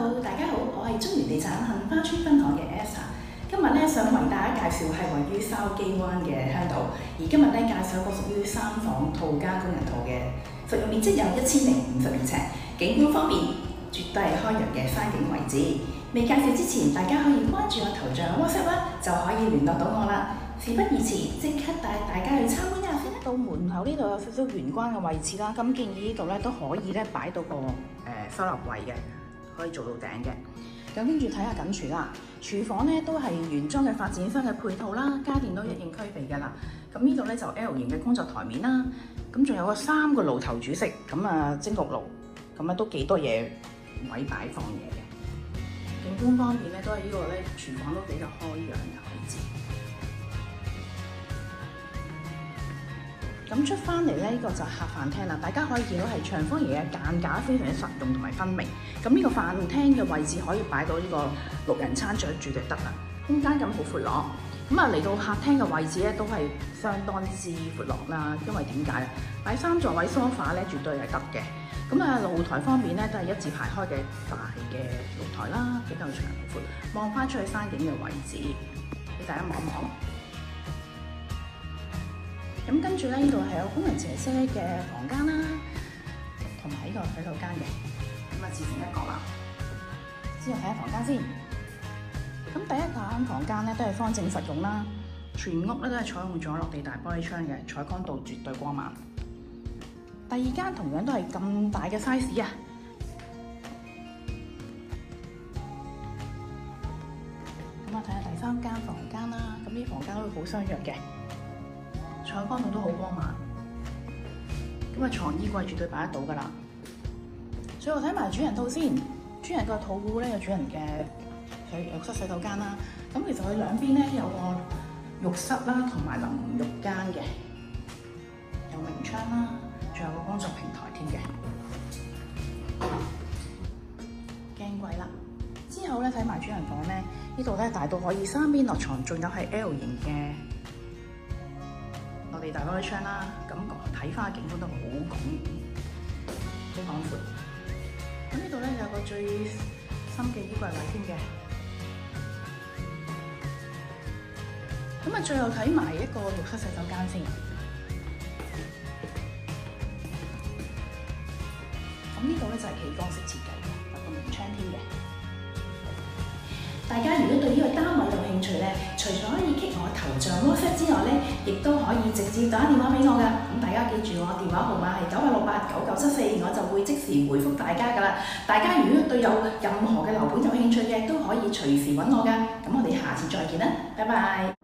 Hello， 大家好，我係中原地產杏花邨分行嘅 Esther。今日咧想為大家介紹係位於筲箕灣嘅香島，而今日咧介紹一個屬於3房套加工人套嘅，實用面積有1052尺，景觀方面絕對係開揚嘅山景位置。未介紹之前，大家可以關注我頭像 WhatsApp 啦，就可以聯絡到我啦。事不宜遲，即刻帶大家去參觀一下先。到門口呢度有少少玄關嘅位置啦，咁建議呢度咧都可以咧擺到個收納櫃嘅，可以做到頂嘅。咁跟住睇下緊廚啦，廚房咧都係原裝嘅發展商嘅配套啦，家電都一應俱備㗎啦。咁呢度咧就 L 型嘅工作台面啦，咁仲有個3個爐頭煮食，咁啊蒸焗爐，咁啊都幾多嘢位擺放嘢嘅。景觀方面咧都係呢個咧廚房都比較開揚嘅位置。咁出翻嚟咧，呢個就係客飯廳啦。大家可以見到係長方形嘅間架，非常之實用同埋分明。咁呢個飯廳嘅位置可以擺到呢個6人餐桌住就得啦，空間感好闊朗。咁啊嚟到客廳嘅位置咧，都係相當之闊朗啦。因為點解咧？擺3座位 sofa 咧，絕對係得嘅。咁啊露台方面咧，都係一字排開嘅大嘅露台啦，比較長闊，望翻出去山景嘅位置，俾大家望一望。咁跟住咧，呢度係有工人姐姐嘅房間啦，同埋呢個洗手間嘅，咁啊自成一角啦。之後睇下房間先。咁第一間房間咧都係方正實用啦，全屋咧都係採用咗落地大玻璃窗嘅，採光度絕對光猛。第二間同樣都係咁大嘅 size 啊。咁啊睇下第3間房間啦，咁呢房間都好相若嘅。採光度都好光猛，咁啊床衣櫃絕對擺得到㗎啦。最後睇埋主人套先，主人個套戶咧有主人嘅浴室洗手間啦。咁其實佢兩邊咧有個浴室啦，同埋淋浴間嘅，有明窗啦，仲有個工作平台添嘅，鏡櫃啦。之後咧睇埋主人房咧，呢度咧大到可以3邊落床，仲有係 L 型嘅落地大玻璃窗啦，咁睇翻嘅景觀都好廣闊。咁呢度咧有個最深嘅衣櫃位添嘅。咁啊，最後睇埋一個浴室洗手間先。咁呢度咧就係企缸式設計嘅，有個明窗添嘅。大家如果對呢個單位有興趣咧，除咗可以 click 我頭像 WhatsApp 之外咧，亦都可以直接打電話俾我㗎。咁大家記住我電話號碼係98689974，我就會即時回覆大家㗎啦。大家如果對有任何嘅樓盤有興趣嘅，都可以隨時揾我㗎。咁我哋下次再見啦，拜拜。